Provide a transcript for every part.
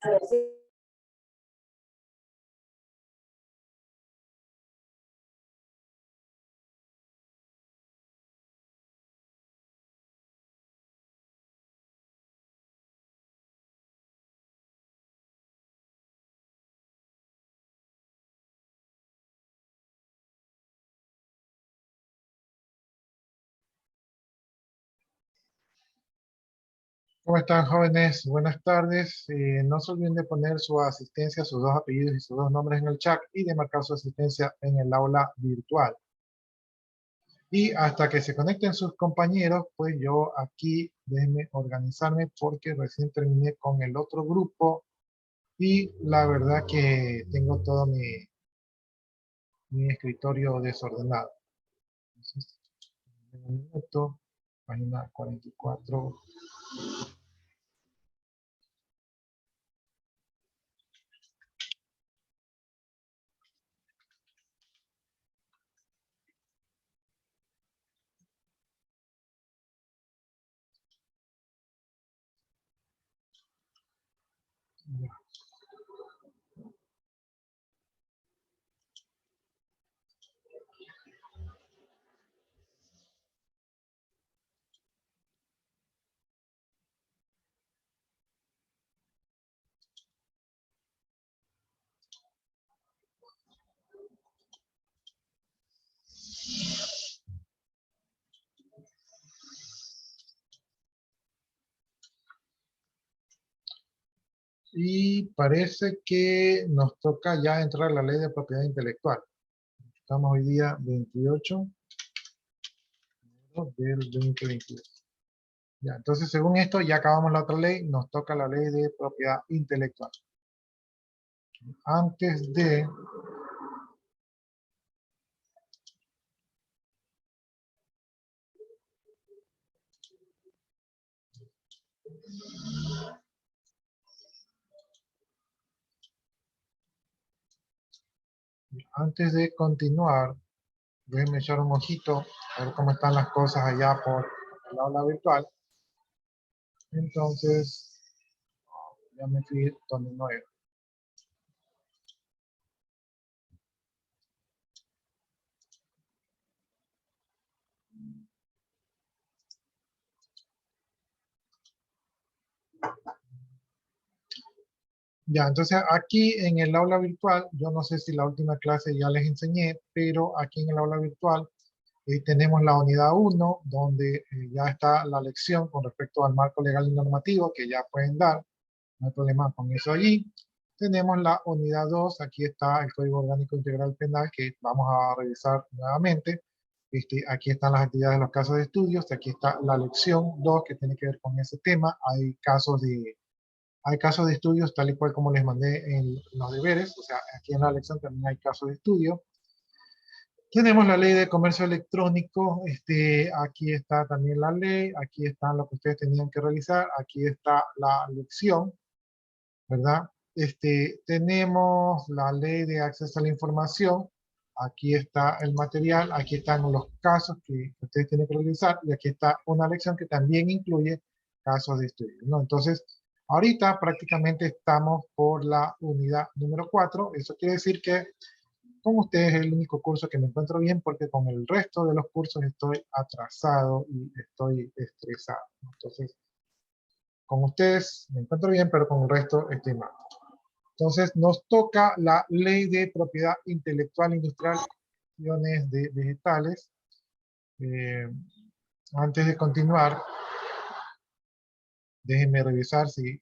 A ver si ¿Cómo están, jóvenes? Buenas tardes. No se olviden de poner su asistencia, sus dos apellidos y sus dos nombres en el chat y de marcar su asistencia en el aula virtual. Y hasta que se conecten sus compañeros, pues yo aquí déjenme organizarme porque recién terminé con el otro grupo y la verdad que tengo todo mi escritorio desordenado. Entonces, un minuto, página 44. Y parece que nos toca ya entrar a la ley de propiedad intelectual. Estamos hoy día 28 del 2022. Ya, entonces, según esto, ya acabamos la otra ley, nos toca la ley de propiedad intelectual. Antes de... Antes de continuar, déjenme echar un ojito a ver cómo están las cosas allá por el aula virtual. Entonces, ya me fui donde no era. Ya, entonces aquí en el aula virtual, yo no sé si la última clase ya les enseñé, pero aquí en el aula virtual tenemos la unidad 1, donde ya está la lección con respecto al marco legal y normativo, que ya pueden dar, no hay problema con eso allí. Tenemos la unidad 2, aquí está el Código Orgánico Integral Penal, que vamos a revisar nuevamente. Aquí están las actividades de los casos de estudios, aquí está la lección 2, que tiene que ver con ese tema. Hay casos de estudios tal y cual como les mandé en los deberes, o sea, aquí en la lección también hay casos de estudio. Tenemos la ley de comercio electrónico, aquí está también la ley, aquí está lo que ustedes tenían que realizar, aquí está la lección, ¿verdad? Tenemos la ley de acceso a la información, aquí está el material, aquí están los casos que ustedes tienen que realizar y aquí está una lección que también incluye casos de estudio, ¿no? Entonces, ahorita prácticamente estamos por la unidad número 4, eso quiere decir que con ustedes es el único curso que me encuentro bien porque con el resto de los cursos estoy atrasado y estoy estresado. Entonces, con ustedes me encuentro bien, pero con el resto estoy mal. Entonces, nos toca la ley de propiedad intelectual industrial de vegetales. Antes de continuar, déjenme revisar si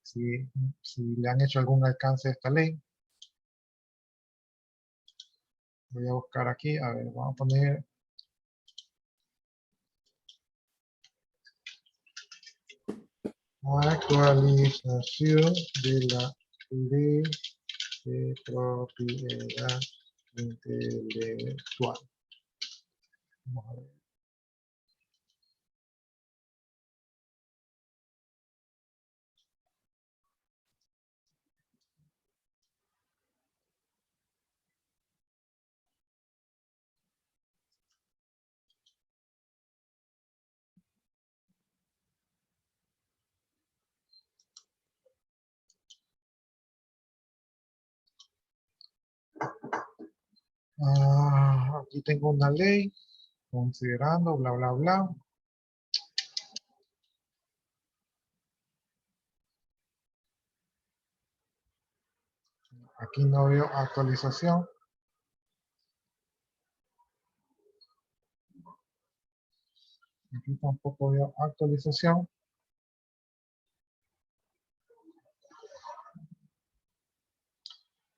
le han hecho algún alcance a esta ley. Voy a buscar aquí, a ver, vamos a poner actualización de la ley de propiedad intelectual. Vamos a ver. Aquí tengo una ley, considerando, bla, bla, bla. Aquí no veo actualización. Aquí tampoco veo actualización.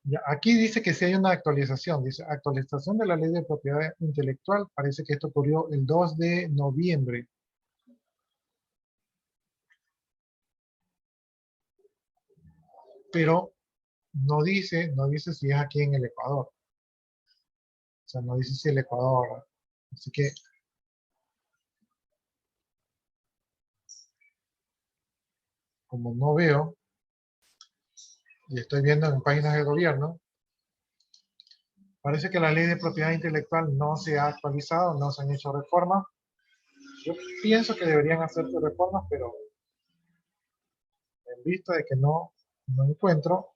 Ya, aquí dice que sí hay una actualización. Dice actualización de la ley de propiedad intelectual. Parece que esto ocurrió el 2 de noviembre. Pero no dice si es aquí en el Ecuador. O sea, no dice si el Ecuador. Así que, como no veo, y estoy viendo en páginas de gobierno, parece que la ley de propiedad intelectual no se ha actualizado, no se han hecho reformas. Yo pienso que deberían hacerse reformas, pero en vista de que no encuentro,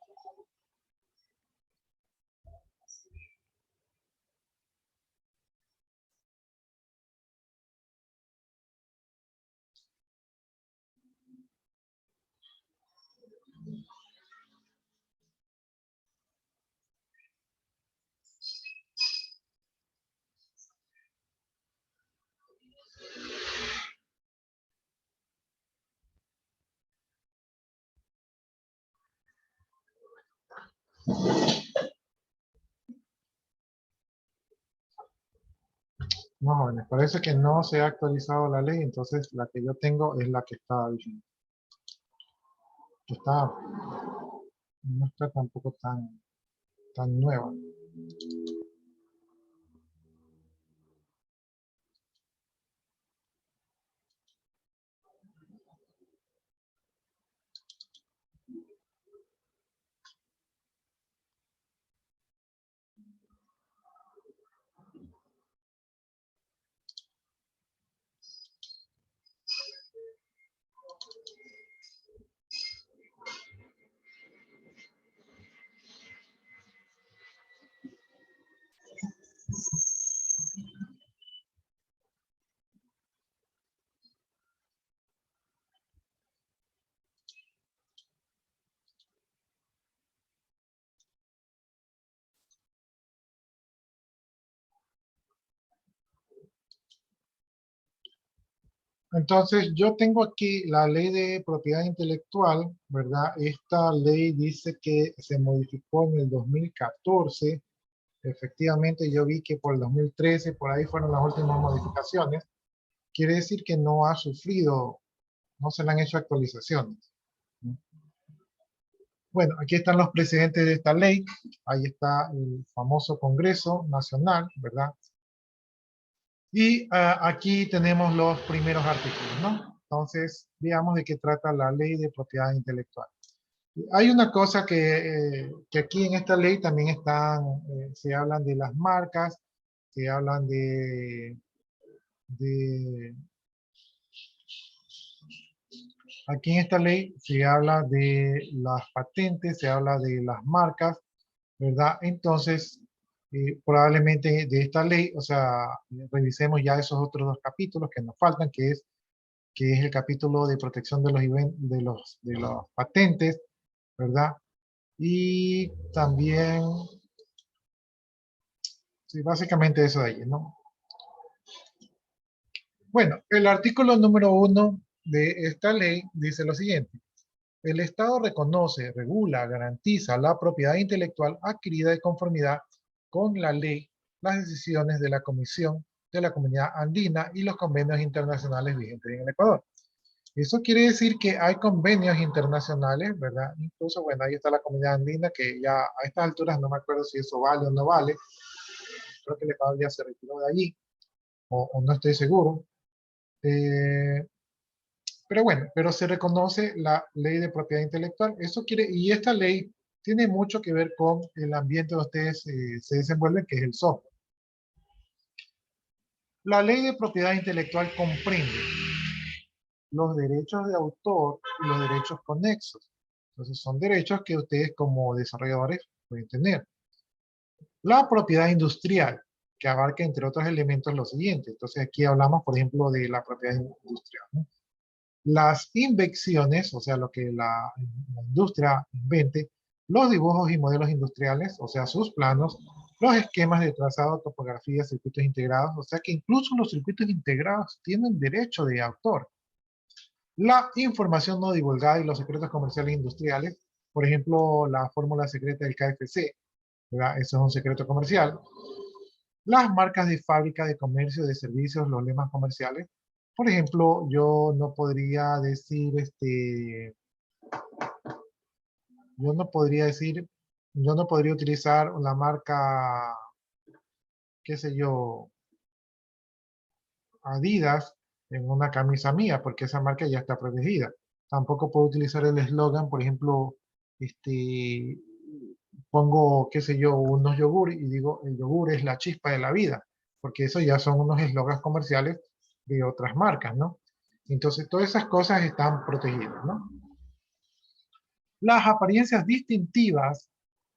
no, jóvenes, parece que no se ha actualizado la ley, entonces la que yo tengo es la que está vigente. Que no está tampoco tan nueva. Entonces, yo tengo aquí la ley de propiedad intelectual, ¿verdad? Esta ley dice que se modificó en el 2014. Efectivamente, yo vi que por el 2013, por ahí fueron las últimas modificaciones. Quiere decir que no ha sufrido, no se le han hecho actualizaciones. Bueno, aquí están los precedentes de esta ley. Ahí está el famoso Congreso Nacional, ¿verdad? Y aquí tenemos los primeros artículos, ¿no? Entonces, veamos de qué trata la ley de propiedad intelectual. Hay una cosa que aquí en esta ley también están, se hablan de las marcas, se hablan de, aquí en esta ley se habla de las patentes, se habla de las marcas, ¿verdad? Entonces, probablemente de esta ley, o sea, revisemos ya esos otros dos capítulos que nos faltan, que es el capítulo de protección de los patentes, ¿verdad? Y también, sí, básicamente eso de ahí, ¿no? Bueno, el artículo número 1 de esta ley dice lo siguiente. El Estado reconoce, regula, garantiza la propiedad intelectual adquirida de conformidad con la ley, las decisiones de la Comisión de la Comunidad Andina y los convenios internacionales vigentes en el Ecuador. Eso quiere decir que hay convenios internacionales, ¿verdad? Incluso, bueno, ahí está la Comunidad Andina, que ya a estas alturas no me acuerdo si eso vale o no vale. Creo que el Ecuador ya se retiró de allí, o no estoy seguro. Eh, pero bueno, pero se reconoce la ley de propiedad intelectual. Eso quiere, y esta ley tiene mucho que ver con el ambiente donde ustedes se desenvuelven, que es el software. La ley de propiedad intelectual comprende los derechos de autor y los derechos conexos. Entonces son derechos que ustedes como desarrolladores pueden tener. La propiedad industrial, que abarca entre otros elementos lo siguiente. Entonces aquí hablamos, por ejemplo, de la propiedad industrial, ¿no? Las invenciones, o sea, lo que la industria invente, los dibujos y modelos industriales, o sea, sus planos, los esquemas de trazado, topografía, circuitos integrados, o sea que incluso los circuitos integrados tienen derecho de autor. La información no divulgada y los secretos comerciales industriales, por ejemplo, la fórmula secreta del KFC, ¿verdad? Eso es un secreto comercial. Las marcas de fábrica, de comercio, de servicios, los lemas comerciales. Por ejemplo, yo no podría decir, yo no podría decir, yo no podría utilizar la marca, qué sé yo, Adidas en una camisa mía, porque esa marca ya está protegida. Tampoco puedo utilizar el eslogan, por ejemplo, este, pongo, qué sé yo, unos yogur y digo, el yogur es la chispa de la vida, porque eso ya son unos eslogans comerciales de otras marcas, ¿no? Entonces, todas esas cosas están protegidas, ¿no? Las apariencias distintivas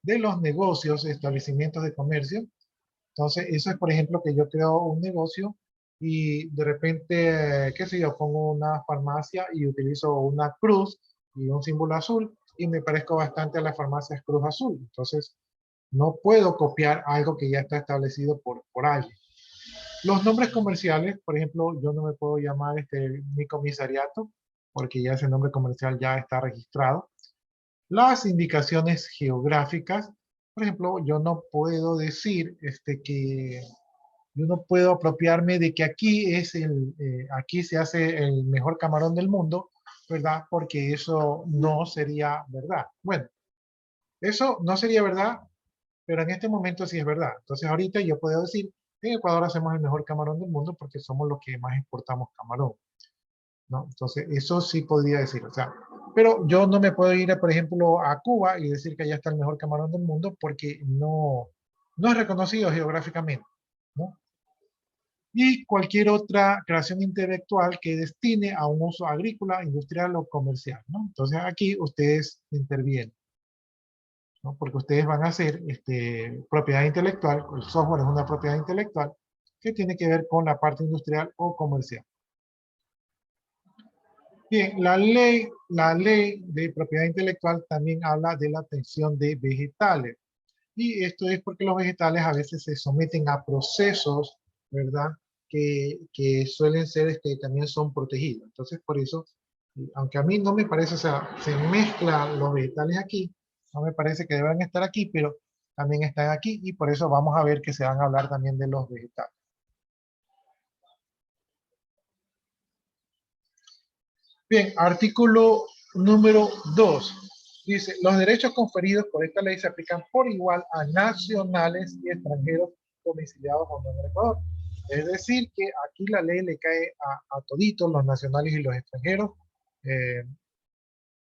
de los negocios, establecimientos de comercio. Entonces, eso es, por ejemplo, que yo creo un negocio y de repente, qué sé yo, pongo una farmacia y utilizo una cruz y un símbolo azul y me parezco bastante a las farmacias Cruz Azul. Entonces, no puedo copiar algo que ya está establecido por alguien. Los nombres comerciales, por ejemplo, yo no me puedo llamar mi comisariato porque ya ese nombre comercial ya está registrado. Las indicaciones geográficas, por ejemplo, yo no puedo decir que yo no puedo apropiarme de que aquí se hace el mejor camarón del mundo, ¿verdad? Porque eso no sería verdad. Bueno, eso no sería verdad, pero en este momento sí es verdad. Entonces ahorita yo puedo decir, en Ecuador hacemos el mejor camarón del mundo porque somos los que más exportamos camarón, ¿no? Entonces eso sí podría decir, o sea, pero yo no me puedo ir, por ejemplo, a Cuba y decir que allá está el mejor camarón del mundo porque no es reconocido geográficamente, ¿no? Y cualquier otra creación intelectual que destine a un uso agrícola, industrial o comercial, ¿no? Entonces aquí ustedes intervienen, ¿no? Porque ustedes van a hacer propiedad intelectual, el software es una propiedad intelectual que tiene que ver con la parte industrial o comercial. Bien, la ley de propiedad intelectual también habla de la atención de vegetales. Y esto es porque los vegetales a veces se someten a procesos, ¿verdad? Que suelen ser, también son protegidos. Entonces, por eso, aunque a mí no me parece, o sea, se mezclan los vegetales aquí, no me parece que deban estar aquí, pero también están aquí y por eso vamos a ver que se van a hablar también de los vegetales. Bien, artículo número 2. Dice, los derechos conferidos por esta ley se aplican por igual a nacionales y extranjeros domiciliados o no en el Ecuador. Es decir, que aquí la ley le cae a toditos, los nacionales y los extranjeros. eh,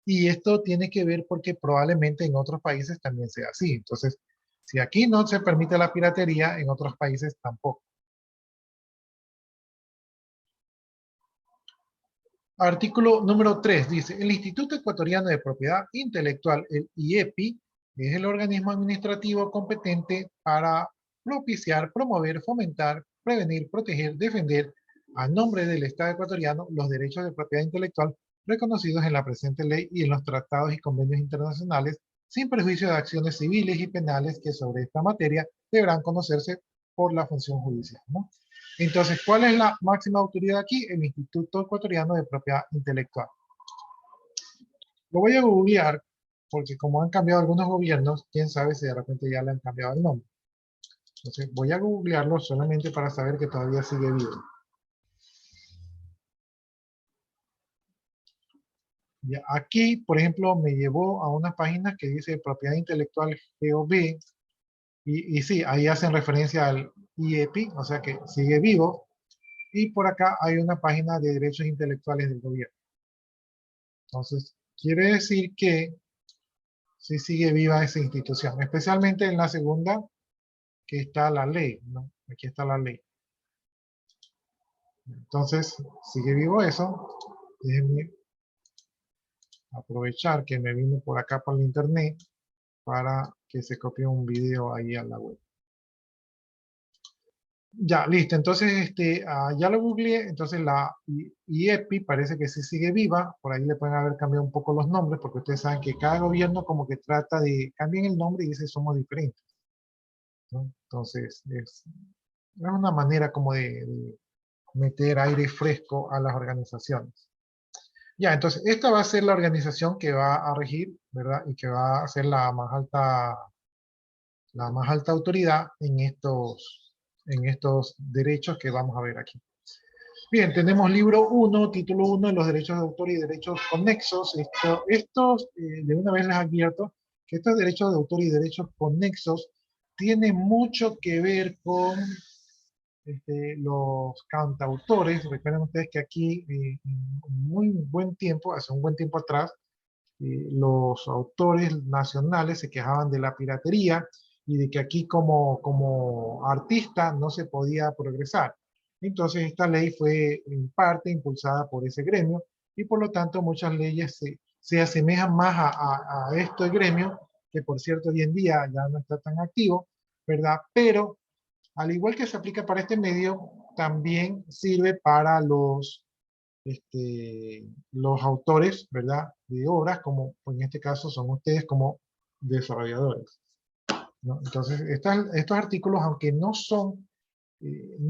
y esto tiene que ver porque probablemente en otros países también sea así. Entonces, si aquí no se permite la piratería, en otros países tampoco. Artículo número 3 dice, el Instituto Ecuatoriano de Propiedad Intelectual, el IEPI, es el organismo administrativo competente para propiciar, promover, fomentar, prevenir, proteger, defender, a nombre del Estado ecuatoriano, los derechos de propiedad intelectual reconocidos en la presente ley y en los tratados y convenios internacionales, sin perjuicio de acciones civiles y penales que sobre esta materia deberán conocerse por la función judicial, ¿no? Entonces, ¿cuál es la máxima autoridad aquí? El Instituto Ecuatoriano de Propiedad Intelectual. Lo voy a googlear porque como han cambiado algunos gobiernos, quién sabe si de repente ya le han cambiado el nombre. Entonces, voy a googlearlo solamente para saber que todavía sigue vivo. Ya, aquí, por ejemplo, me llevó a una página que dice Propiedad Intelectual GOV y sí, ahí hacen referencia al IEPI, o sea que sigue vivo. Y por acá hay una página de derechos intelectuales del gobierno. Entonces, quiere decir que sí sigue viva esa institución, especialmente en la segunda, que está la ley, ¿no? Aquí está la ley. Entonces, sigue vivo eso. Déjenme aprovechar que me vine por acá por el internet para que se copie un video ahí a la web. Ya, listo. Entonces, ya lo googleé. Entonces, la IEPI parece que sí sigue viva. Por ahí le pueden haber cambiado un poco los nombres, porque ustedes saben que cada gobierno como que trata de cambiar el nombre y dice somos diferentes, ¿no? Entonces, es una manera como de meter aire fresco a las organizaciones. Ya, entonces, esta va a ser la organización que va a regir, ¿verdad? Y que va a ser la más alta autoridad en estos derechos que vamos a ver aquí. Bien, tenemos libro 1, título 1, de los derechos de autor y derechos conexos. Estos, de una vez les advierto, que estos derechos de autor y derechos conexos tienen mucho que ver con los cantautores. Recuerden ustedes que aquí, en muy buen tiempo, hace un buen tiempo atrás, los autores nacionales se quejaban de la piratería y de que aquí como artista no se podía progresar. Entonces esta ley fue en parte impulsada por ese gremio y por lo tanto muchas leyes se asemejan más a este gremio, que por cierto hoy en día ya no está tan activo, ¿verdad? Pero al igual que se aplica para este medio, también sirve para los autores, ¿verdad? De obras, como pues, en este caso son ustedes como desarrolladores, ¿no? Entonces, estos artículos, aunque no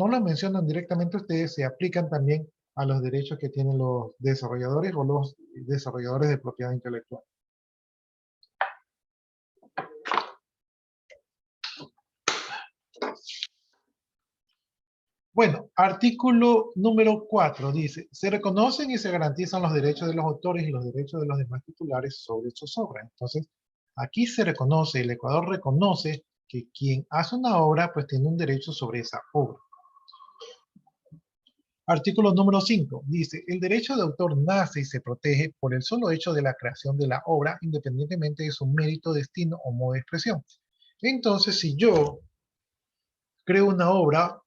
los mencionan directamente ustedes, se aplican también a los derechos que tienen los desarrolladores o los desarrolladores de propiedad intelectual. Bueno, artículo número 4 dice, se reconocen y se garantizan los derechos de los autores y los derechos de los demás titulares sobre sus obras. Entonces, aquí se reconoce, el Ecuador reconoce que quien hace una obra, pues tiene un derecho sobre esa obra. Artículo número 5 dice, el derecho de autor nace y se protege por el solo hecho de la creación de la obra, independientemente de su mérito, destino o modo de expresión. Entonces, si yo creo una obra,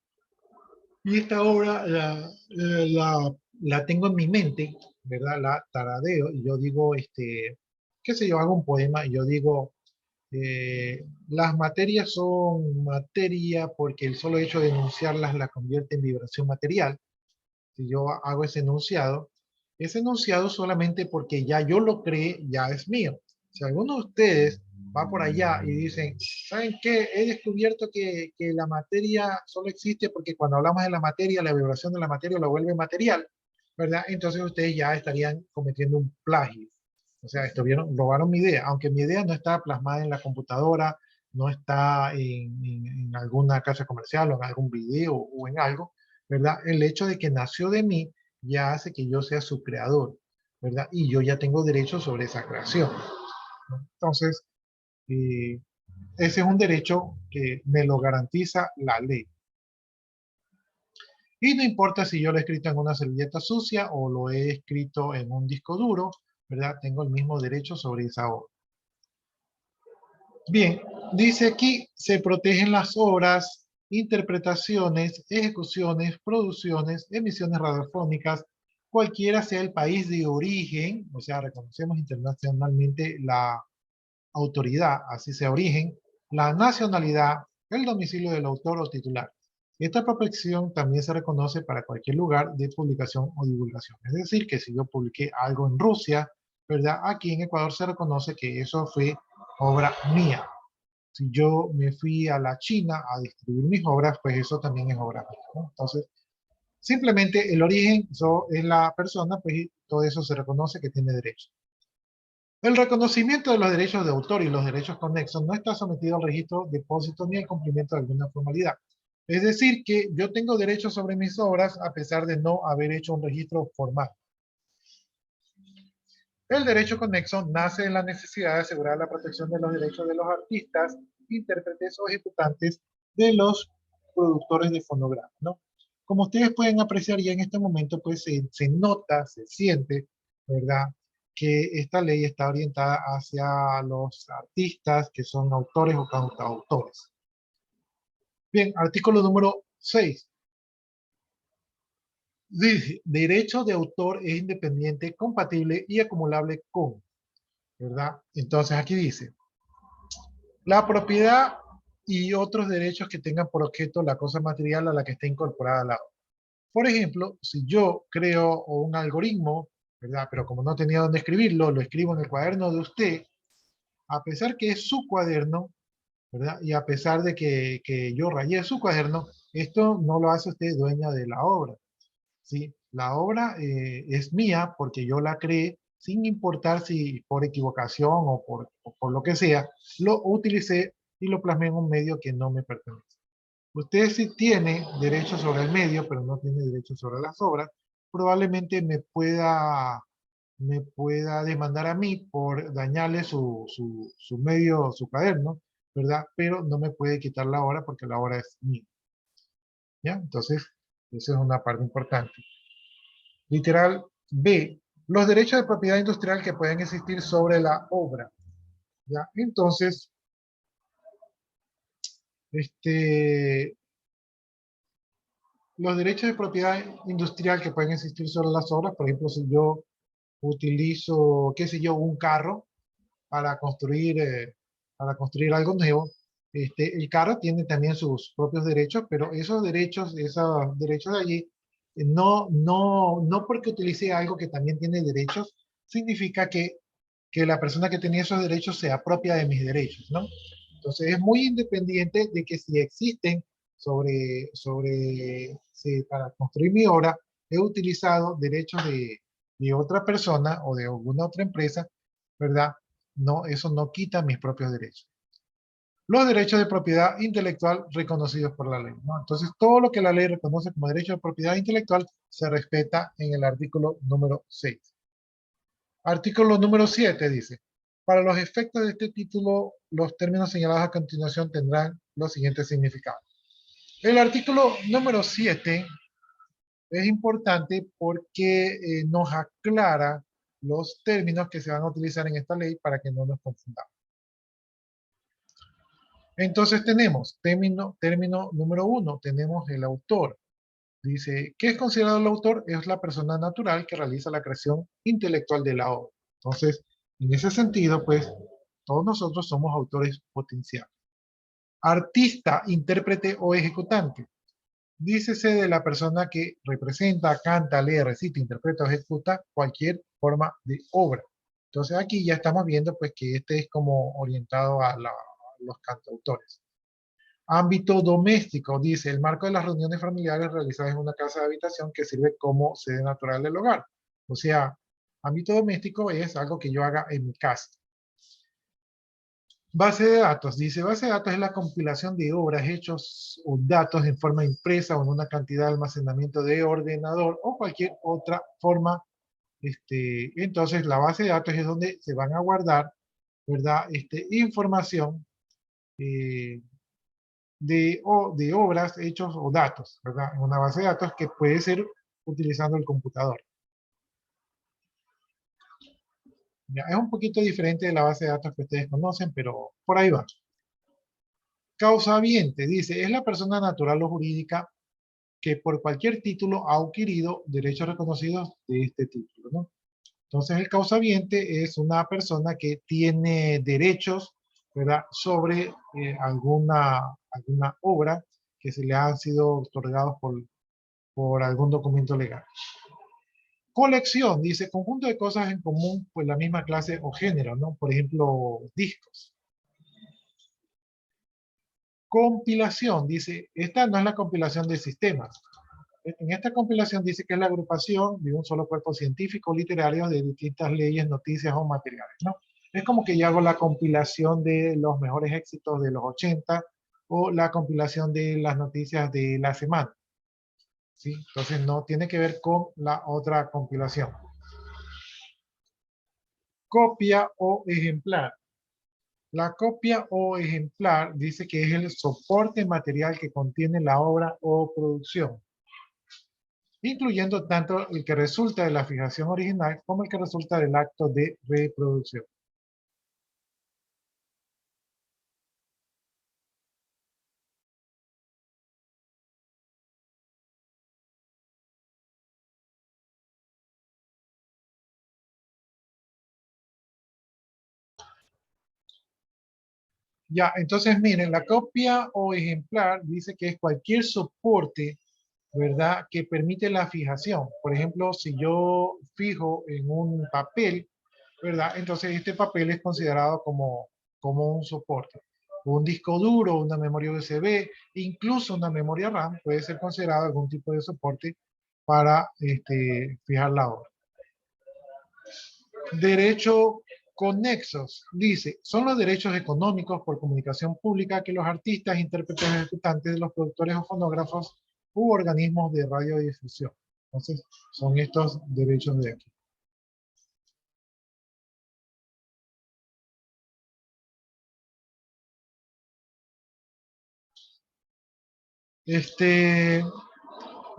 y esta obra la tengo en mi mente, ¿verdad? La taradeo y yo digo, qué sé yo, hago un poema y yo digo, las materias son materia porque el solo hecho de enunciarlas la convierte en vibración material. Si yo hago ese enunciado solamente porque ya yo lo creé, ya es mío. Si alguno de ustedes va por allá y dicen, ¿saben qué? He descubierto que la materia solo existe porque cuando hablamos de la materia, la vibración de la materia lo vuelve material, ¿verdad? Entonces ustedes ya estarían cometiendo un plagio. O sea, robaron mi idea, aunque mi idea no está plasmada en la computadora, no está en alguna casa comercial o en algún video o en algo, ¿verdad? El hecho de que nació de mí ya hace que yo sea su creador, ¿verdad? Y yo ya tengo derecho sobre esa creación, ¿no? Entonces, eh, ese es un derecho que me lo garantiza la ley. Y no importa si yo lo he escrito en una servilleta sucia o lo he escrito en un disco duro, ¿verdad? Tengo el mismo derecho sobre esa obra. Bien, dice aquí, se protegen las obras, interpretaciones, ejecuciones, producciones, emisiones radiofónicas, cualquiera sea el país de origen, o sea, reconocemos internacionalmente la autoridad, así sea origen, la nacionalidad, el domicilio del autor o titular. Esta protección también se reconoce para cualquier lugar de publicación o divulgación. Es decir, que si yo publiqué algo en Rusia, ¿verdad? Aquí en Ecuador se reconoce que eso fue obra mía. Si yo me fui a la China a distribuir mis obras, pues eso también es obra mía, ¿no? Entonces, simplemente el origen es la persona, pues todo eso se reconoce que tiene derecho. El reconocimiento de los derechos de autor y los derechos conexos no está sometido al registro, depósito ni al cumplimiento de alguna formalidad. Es decir, que yo tengo derechos sobre mis obras a pesar de no haber hecho un registro formal. El derecho conexo nace de la necesidad de asegurar la protección de los derechos de los artistas, intérpretes o ejecutantes de los productores de fonogramas, ¿no? Como ustedes pueden apreciar ya en este momento, pues se nota, se siente, ¿verdad? Que esta ley está orientada hacia los artistas que son autores o cantautores. Bien, artículo número 6. Dice, derecho de autor es independiente, compatible y acumulable con, ¿verdad? Entonces aquí dice, la propiedad y otros derechos que tengan por objeto la cosa material a la que está incorporada la obra. Por ejemplo, si yo creo un algoritmo, ¿verdad? Pero como no tenía dónde escribirlo, lo escribo en el cuaderno de usted, a pesar que es su cuaderno, ¿verdad? Y a pesar de que yo rayé su cuaderno, esto no lo hace usted dueña de la obra, ¿sí? La obra es mía porque yo la creé sin importar si por equivocación o por lo que sea, lo utilicé y lo plasmé en un medio que no me pertenece. Usted sí tiene derecho sobre el medio, pero no tiene derecho sobre las obras. Probablemente me pueda demandar a mí por dañarle su medio, su cuaderno, ¿verdad? Pero no me puede quitar la obra porque la obra es mía, ¿ya? Entonces, esa es una parte importante. Literal B, los derechos de propiedad industrial que pueden existir sobre la obra, ¿ya? Entonces, este, los derechos de propiedad industrial que pueden existir sobre las obras, por ejemplo, si yo utilizo, qué sé yo, un carro para construir algo nuevo, el carro tiene también sus propios derechos, pero esos derechos de allí, no porque utilice algo que también tiene derechos, significa que la persona que tenía esos derechos se apropia de mis derechos, ¿no? Entonces es muy independiente de que si existen si para construir mi obra he utilizado derechos de otra persona o de alguna otra empresa, ¿verdad? No, eso no quita mis propios derechos. Los derechos de propiedad intelectual reconocidos por la ley, ¿no? Entonces, todo lo que la ley reconoce como derecho de propiedad intelectual se respeta en el artículo número 6. Artículo número 7 dice, para los efectos de este título, los términos señalados a continuación tendrán los siguientes significados. El artículo número 7 es importante porque nos aclara los términos que se van a utilizar en esta ley para que no nos confundamos. Entonces tenemos término número 1, tenemos el autor. Dice, ¿qué es considerado el autor? Es la persona natural que realiza la creación intelectual de la obra. Entonces, en ese sentido, pues, todos nosotros somos autores potenciales. Artista, intérprete o ejecutante. Dícese de la persona que representa, canta, lee, recita, interpreta o ejecuta cualquier forma de obra. Entonces aquí ya estamos viendo pues que este es como orientado a los cantautores. Ámbito doméstico, dice, el marco de las reuniones familiares realizadas en una casa de habitación que sirve como sede natural del hogar. O sea, ámbito doméstico es algo que yo haga en mi casa. Base de datos, dice, base de datos es la compilación de obras, hechos o datos en forma impresa o en una cantidad de almacenamiento de ordenador o cualquier otra forma. Entonces, la base de datos es donde se van a guardar, ¿verdad? Información eh, de obras, hechos o datos, ¿verdad? En una base de datos que puede ser utilizando el computador. Ya, es un poquito diferente de la base de datos que ustedes conocen, pero por ahí va. Causaviente, dice, es la persona natural o jurídica que por cualquier título ha adquirido derechos reconocidos de este título, ¿no? Entonces el causaviente es una persona que tiene derechos, ¿verdad? Sobre alguna obra que se le han sido otorgados por algún documento legal. Colección, dice, conjunto de cosas en común, pues la misma clase o género, ¿no? Por ejemplo, discos. Compilación, dice, esta no es la compilación de sistemas. En esta compilación dice que es la agrupación de un solo cuerpo científico literario de distintas leyes, noticias o materiales, ¿no? Es como que yo hago la compilación de los mejores éxitos de los 80 o la compilación de las noticias de la semana, ¿sí? Entonces no tiene que ver con la otra compilación. Copia o ejemplar. La copia o ejemplar dice que es el soporte material que contiene la obra o producción, incluyendo tanto el que resulta de la fijación original como el que resulta del acto de reproducción. Ya, entonces miren, la copia o ejemplar dice que es cualquier soporte, ¿verdad?, que permite la fijación. Por ejemplo, si yo fijo en un papel, ¿verdad? Entonces este papel es considerado como un soporte. Un disco duro, una memoria USB, incluso una memoria RAM puede ser considerado algún tipo de soporte para fijar la obra. Derecho conexos, dice, son los derechos económicos por comunicación pública que los artistas, intérpretes, ejecutantes de los productores o fonógrafos u organismos de radiodifusión. Entonces, son estos derechos de aquí.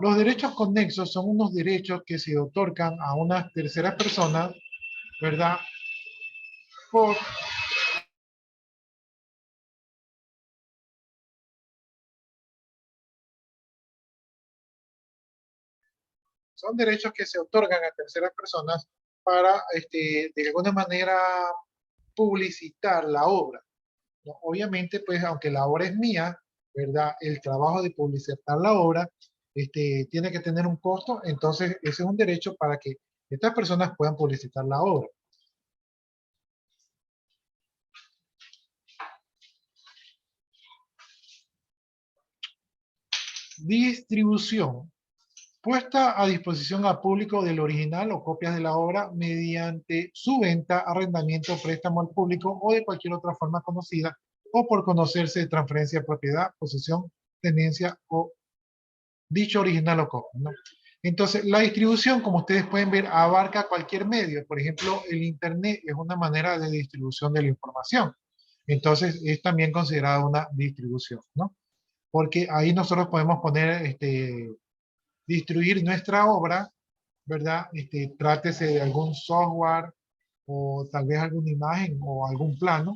Los derechos conexos son unos derechos que se otorgan a una tercera persona, ¿verdad? Por, son derechos que se otorgan a terceras personas para, de alguna manera, publicitar la obra, ¿no? Obviamente, pues, aunque la obra es mía, ¿verdad? El trabajo de publicitar la obra, tiene que tener un costo, entonces ese es un derecho para que estas personas puedan publicitar la obra. Distribución. Puesta a disposición al público del original o copias de la obra mediante su venta, arrendamiento, préstamo al público o de cualquier otra forma conocida o por conocerse de transferencia de propiedad, posesión, tenencia o dicho original o copia, ¿no? Entonces, la distribución, como ustedes pueden ver, abarca cualquier medio. Por ejemplo, el Internet es una manera de distribución de la información. Entonces, es también considerada una distribución, ¿no? Porque ahí nosotros podemos poner, distribuir nuestra obra, ¿verdad? Trátese de algún software o tal vez alguna imagen o algún plano.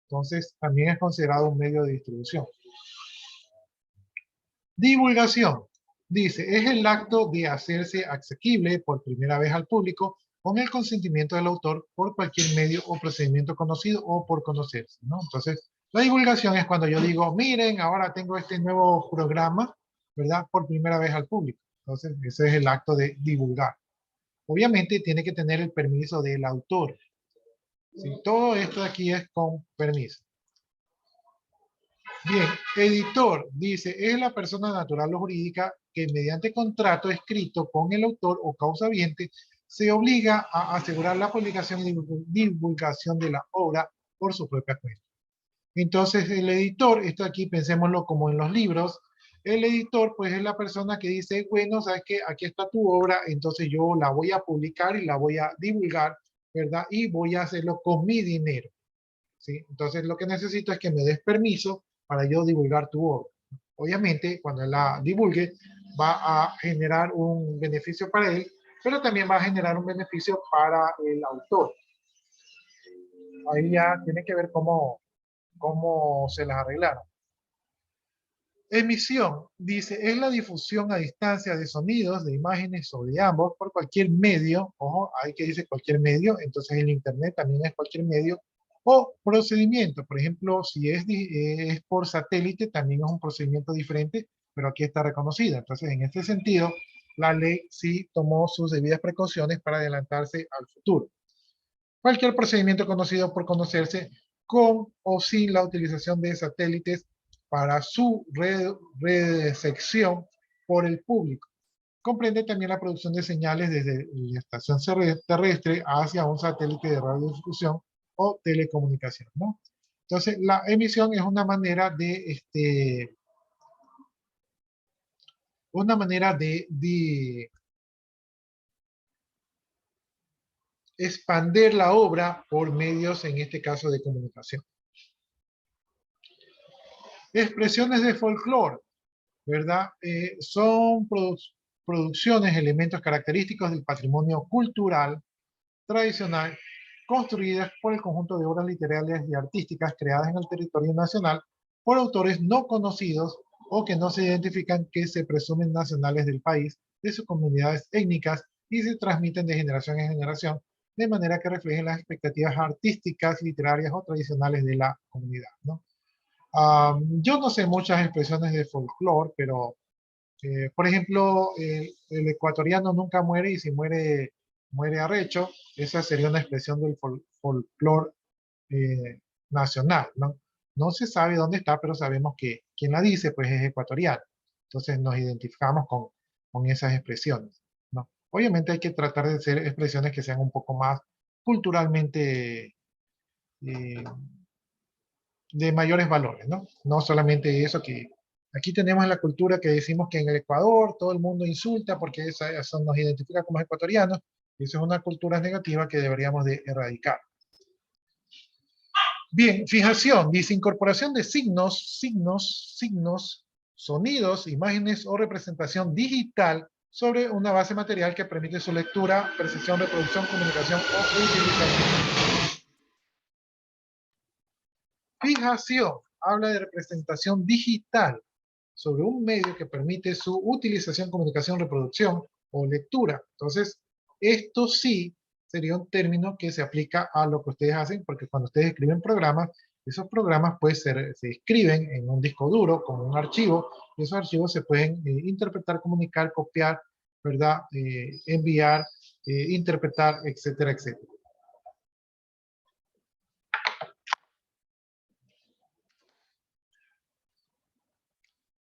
Entonces, también es considerado un medio de distribución. Divulgación. Dice, es el acto de hacerse asequible por primera vez al público con el consentimiento del autor por cualquier medio o procedimiento conocido o por conocerse, ¿no? Entonces, la divulgación es cuando yo digo, miren, ahora tengo este nuevo programa, ¿verdad? Por primera vez al público. Entonces, ese es el acto de divulgar. Obviamente tiene que tener el permiso del autor. ¿Sí? Todo esto de aquí es con permiso. Bien, editor, dice, es la persona natural o jurídica que mediante contrato escrito con el autor o causa viente se obliga a asegurar la publicación y divulgación de la obra por su propia cuenta. Entonces, el editor, esto aquí pensémoslo como en los libros, el editor pues es la persona que dice, bueno, sabes que aquí está tu obra, entonces yo la voy a publicar y la voy a divulgar, ¿verdad? Y voy a hacerlo con mi dinero. ¿Sí? Entonces lo que necesito es que me des permiso para yo divulgar tu obra. Obviamente, cuando él la divulgue, va a generar un beneficio para él, pero también va a generar un beneficio para el autor. Ahí ya tiene que ver cómo se las arreglaron. Emisión, dice, es la difusión a distancia de sonidos, de imágenes o de ambos por cualquier medio, ojo, hay que dice cualquier medio, entonces el Internet también es cualquier medio, o procedimiento, por ejemplo, si es por satélite, también es un procedimiento diferente, pero aquí está reconocida. Entonces, en este sentido, la ley sí tomó sus debidas precauciones para adelantarse al futuro. Cualquier procedimiento conocido por conocerse con o sin la utilización de satélites para su recepción por el público. Comprende también la producción de señales desde la estación terrestre hacia un satélite de radiodifusión o telecomunicación, ¿no? Entonces, la emisión es una manera de expander la obra por medios, en este caso, de comunicación. Expresiones de folclore, ¿verdad? Son producciones, elementos característicos del patrimonio cultural tradicional construidas por el conjunto de obras literarias y artísticas creadas en el territorio nacional por autores no conocidos o que no se identifican, que se presumen nacionales del país, de sus comunidades étnicas y se transmiten de generación en generación de manera que reflejen las expectativas artísticas, literarias o tradicionales de la comunidad, ¿no? Yo no sé muchas expresiones de folclore, pero, por ejemplo, el ecuatoriano nunca muere y si muere, muere arrecho. Esa sería una expresión del folclore nacional, ¿no? No se sabe dónde está, pero sabemos que quien la dice, pues es ecuatoriano. Entonces nos identificamos con esas expresiones, ¿no? Obviamente hay que tratar de hacer expresiones que sean un poco más culturalmente de mayores valores, ¿no? No solamente eso que aquí tenemos la cultura que decimos que en el Ecuador todo el mundo insulta porque eso nos identifica como ecuatorianos, y eso es una cultura negativa que deberíamos de erradicar. Bien, fijación, dice incorporación de signos, sonidos, imágenes o representación digital sobre una base material que permite su lectura, percepción, reproducción, comunicación o utilización. Fijación, habla de representación digital sobre un medio que permite su utilización, comunicación, reproducción o lectura. Entonces, esto sí sería un término que se aplica a lo que ustedes hacen, porque cuando ustedes escriben programas, esos programas pues se escriben en un disco duro, como un archivo, y esos archivos se pueden interpretar, comunicar, copiar, ¿verdad? Enviar, interpretar, etcétera, etcétera.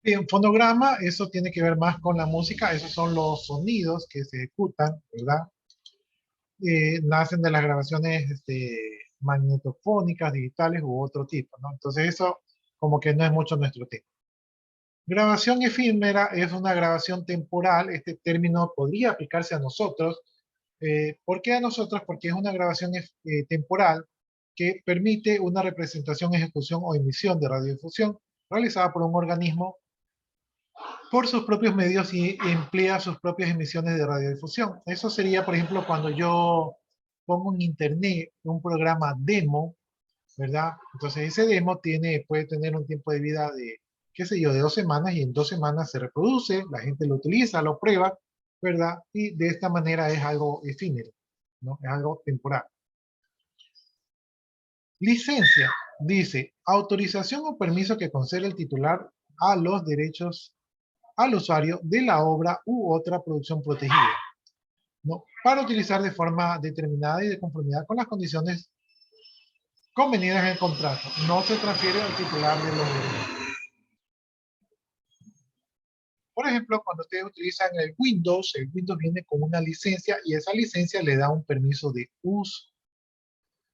Bien, fonograma, eso tiene que ver más con la música, esos son los sonidos que se ejecutan, ¿verdad? Nacen de las grabaciones magnetofónicas, digitales u otro tipo, ¿no? Entonces eso como que no es mucho nuestro tema. Grabación efímera es una grabación temporal, este término podría aplicarse a nosotros. ¿Por qué a nosotros? Porque es una grabación temporal que permite una representación, ejecución o emisión de radiodifusión realizada por un organismo por sus propios medios y emplea sus propias emisiones de radiodifusión. Eso sería, por ejemplo, cuando yo pongo en internet un programa demo, ¿verdad? Entonces ese demo puede tener un tiempo de vida de, qué sé yo, de 2 semanas y en 2 semanas se reproduce, la gente lo utiliza, lo prueba, ¿verdad? Y de esta manera es algo efímero, ¿no? Es algo temporal. Licencia, dice, autorización o permiso que concede el titular a los derechos al usuario de la obra u otra producción protegida, ¿no? Para utilizar de forma determinada y de conformidad con las condiciones convenidas en el contrato. No se transfiere al titular de los derechos. Por ejemplo, cuando ustedes utilizan el Windows viene con una licencia y esa licencia le da un permiso de uso.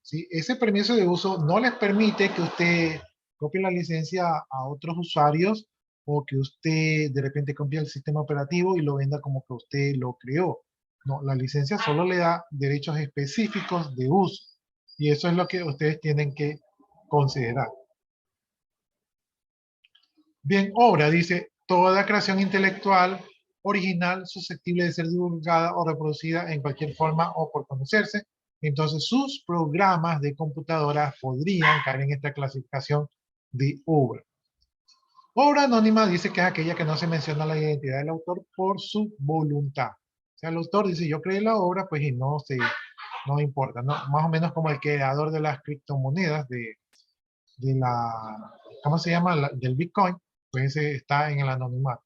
¿Sí? Ese permiso de uso no les permite que usted copie la licencia a otros usuarios o que usted de repente copie el sistema operativo y lo venda como que usted lo creó. No, la licencia solo le da derechos específicos de uso y eso es lo que ustedes tienen que considerar. Bien, obra, dice, toda creación intelectual original susceptible de ser divulgada o reproducida en cualquier forma o por conocerse. Entonces, sus programas de computadora podrían caer en esta clasificación de obra. Obra anónima dice que es aquella que no se menciona la identidad del autor por su voluntad. O sea, el autor dice, yo creé la obra, pues y no importa, ¿no? Más o menos como el creador de las criptomonedas de la, ¿cómo se llama? Del Bitcoin, pues ese está en el anonimato.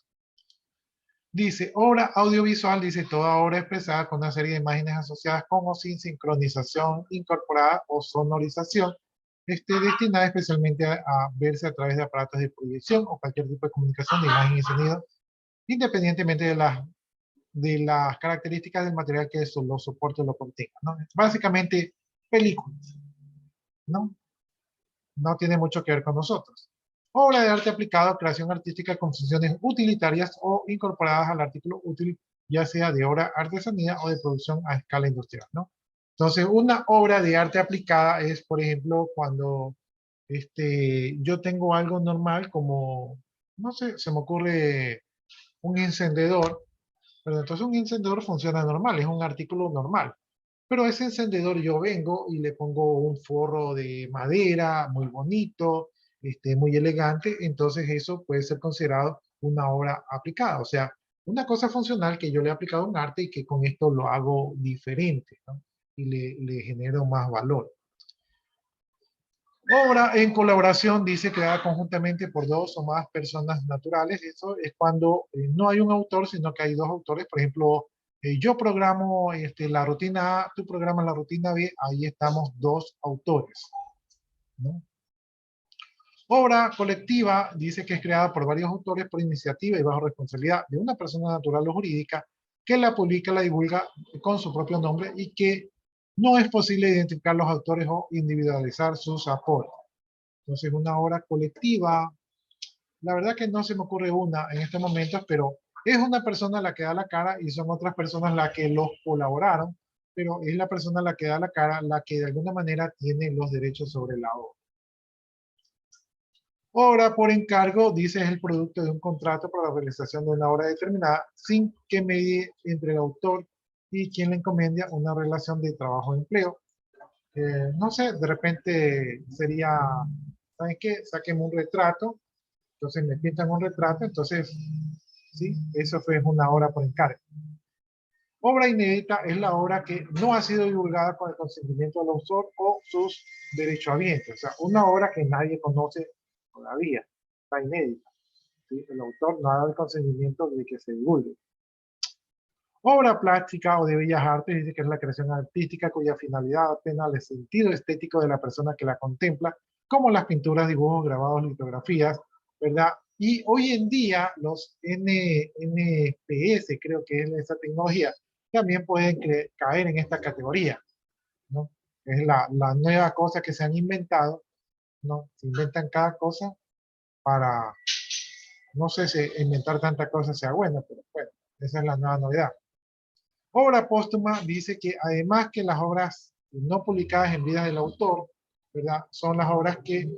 Dice, obra audiovisual, dice toda obra expresada con una serie de imágenes asociadas con o sin sincronización incorporada o sonorización, destinada especialmente a verse a través de aparatos de proyección o cualquier tipo de comunicación de imagen y sonido, independientemente de las características del material que eso lo soporte o lo contenga, ¿no? Básicamente, películas, ¿no? No tiene mucho que ver con nosotros. Obra de arte aplicado, creación artística con funciones utilitarias o incorporadas al artículo útil, ya sea de obra artesanía o de producción a escala industrial, ¿no? Entonces, una obra de arte aplicada es, por ejemplo, cuando yo tengo algo normal como, no sé, se me ocurre un encendedor, pero entonces un encendedor funciona normal, es un artículo normal. Pero ese encendedor yo vengo y le pongo un forro de madera muy bonito, muy elegante, entonces eso puede ser considerado una obra aplicada. O sea, una cosa funcional que yo le he aplicado un arte y que con esto lo hago diferente, ¿no? Y le genero más valor. Obra en colaboración, dice, creada conjuntamente por dos o más personas naturales. Eso es cuando no hay un autor, sino que hay dos autores. Por ejemplo, yo programo la rutina A, tú programas la rutina B, ahí estamos dos autores, ¿no? Obra colectiva dice que es creada por varios autores por iniciativa y bajo responsabilidad de una persona natural o jurídica que la publica, la divulga con su propio nombre y que no es posible identificar los autores o individualizar sus aportes. Entonces, una obra colectiva, la verdad que no se me ocurre una en estos momentos, pero es una persona la que da la cara y son otras personas las que los colaboraron, pero es la persona la que da la cara, la que de alguna manera tiene los derechos sobre la obra. Obra por encargo, dice, es el producto de un contrato para la realización de una obra determinada sin que medie entre el autor y quien le encomienda una relación de trabajo-empleo. No sé, de repente sería, ¿saben qué? Sáquenme un retrato, entonces me pintan un retrato, entonces, sí, eso fue una obra por encargo. Obra inédita es la obra que no ha sido divulgada con el consentimiento del autor o sus derechohabientes, o sea, una obra que nadie conoce todavía, está inédita. ¿Sí? El autor no ha dado el consentimiento de que se divulgue. Obra plástica o de bellas artes dice que es la creación artística cuya finalidad apena al sentido estético de la persona que la contempla, como las pinturas, dibujos, grabados, litografías, ¿verdad? Y hoy en día los NPS, creo que es esa tecnología, también pueden caer en esta categoría, ¿no? Es la nueva cosa que se han inventado, ¿no? Se inventan cada cosa para, no sé si inventar tanta cosa sea bueno, pero bueno, esa es la nueva novedad. Obra póstuma dice que además que las obras no publicadas en vida del autor, ¿verdad? Son las obras que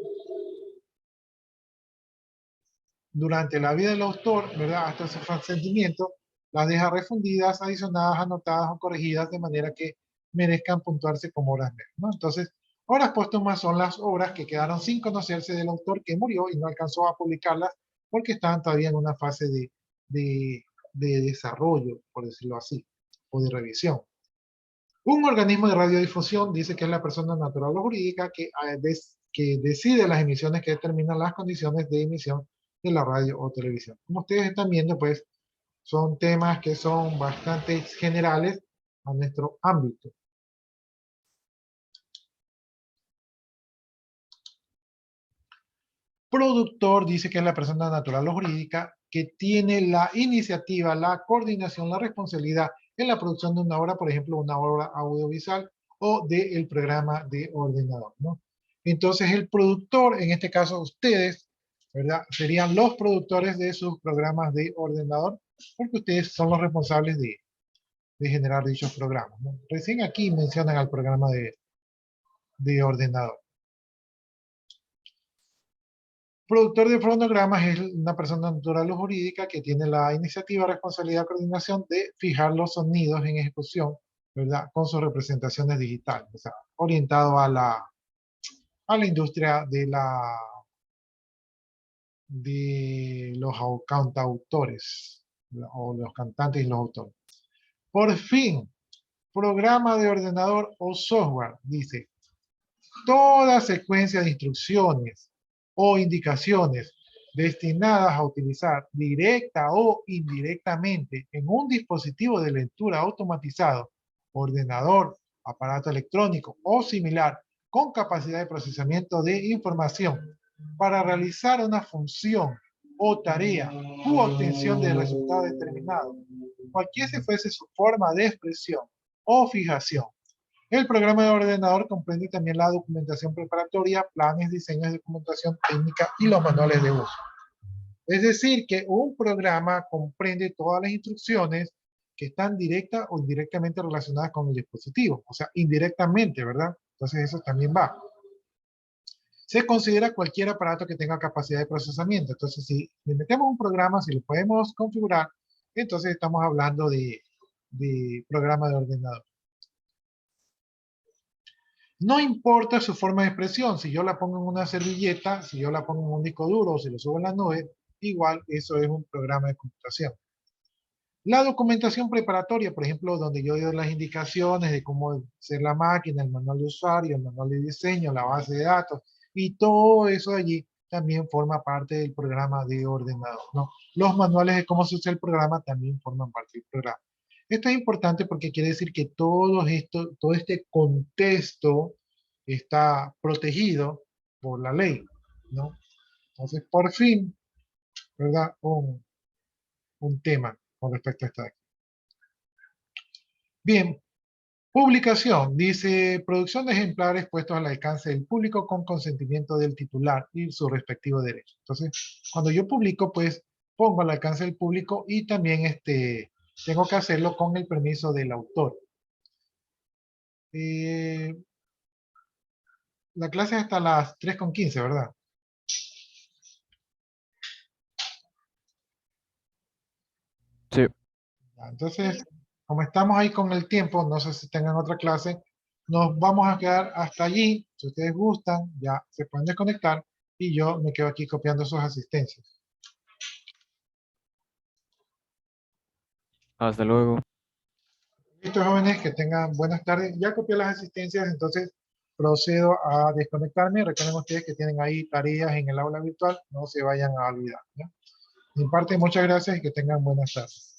durante la vida del autor, ¿verdad? Hasta su fallecimiento, las deja refundidas, adicionadas, anotadas o corregidas de manera que merezcan puntuarse como obras menos, ¿no? Entonces, obras póstumas son las obras que quedaron sin conocerse del autor que murió y no alcanzó a publicarlas porque estaban todavía en una fase de, de desarrollo, por decirlo así, o de revisión. Un organismo de radiodifusión dice que es la persona natural o jurídica que decide las emisiones que determinan las condiciones de emisión de la radio o televisión. Como ustedes están viendo, pues son temas que son bastante generales a nuestro ámbito. Productor dice que es la persona natural o jurídica que tiene la iniciativa, la coordinación, la responsabilidad en la producción de una obra, por ejemplo, una obra audiovisual o del programa de ordenador, ¿no? Entonces, el productor, en este caso ustedes, ¿verdad? Serían los productores de sus programas de ordenador, porque ustedes son los responsables de generar dichos programas, ¿no? Recién aquí mencionan al programa de ordenador. Productor de fonogramas es una persona natural o jurídica que tiene la iniciativa, responsabilidad y coordinación de fijar los sonidos en ejecución, ¿verdad? Con sus representaciones digitales, o sea, orientado a la industria de los cantautores, o los cantantes y los autores. Por fin, programa de ordenador o software, dice, toda secuencia de instrucciones o indicaciones destinadas a utilizar directa o indirectamente en un dispositivo de lectura automatizado, ordenador, aparato electrónico o similar con capacidad de procesamiento de información para realizar una función o tarea u obtención de resultado determinado, cualquiera fuese su forma de expresión o fijación. El programa de ordenador comprende también la documentación preparatoria, planes, diseños de documentación técnica y los manuales de uso. Es decir, que un programa comprende todas las instrucciones que están directa o indirectamente relacionadas con el dispositivo, o sea, indirectamente, ¿verdad? Entonces eso también va. Se considera cualquier aparato que tenga capacidad de procesamiento. Entonces, si le metemos un programa, si lo podemos configurar, entonces estamos hablando de programa de ordenador. No importa su forma de expresión, si yo la pongo en una servilleta, si yo la pongo en un disco duro o si lo subo en la nube, igual eso es un programa de computación. La documentación preparatoria, por ejemplo, donde yo doy las indicaciones de cómo hacer la máquina, el manual de usuario, el manual de diseño, la base de datos y todo eso de allí también forma parte del programa de ordenador, ¿no? Los manuales de cómo se usa el programa también forman parte del programa. Esto es importante porque quiere decir que todo este contexto está protegido por la ley, ¿no? Entonces, por fin, ¿verdad? Un tema con respecto a esta. Bien, publicación. Dice, producción de ejemplares puestos al alcance del público con consentimiento del titular y su respectivo derecho. Entonces, cuando yo publico, pues pongo al alcance del público y también tengo que hacerlo con el permiso del autor. Eh, la clase es hasta las 3:15, ¿verdad? Sí, Ya, entonces, como estamos ahí con el tiempo, no sé si tengan otra clase, nos vamos a quedar hasta allí. Si ustedes gustan, ya se pueden desconectar y yo me quedo aquí copiando sus asistencias. hasta luego. Listo, jóvenes, que tengan buenas tardes. Ya copié las asistencias, entonces procedo a desconectarme. Recuerden ustedes que tienen ahí tareas en el aula virtual, no se vayan a olvidar, ¿ya? De mi parte, muchas gracias y que tengan buenas tardes.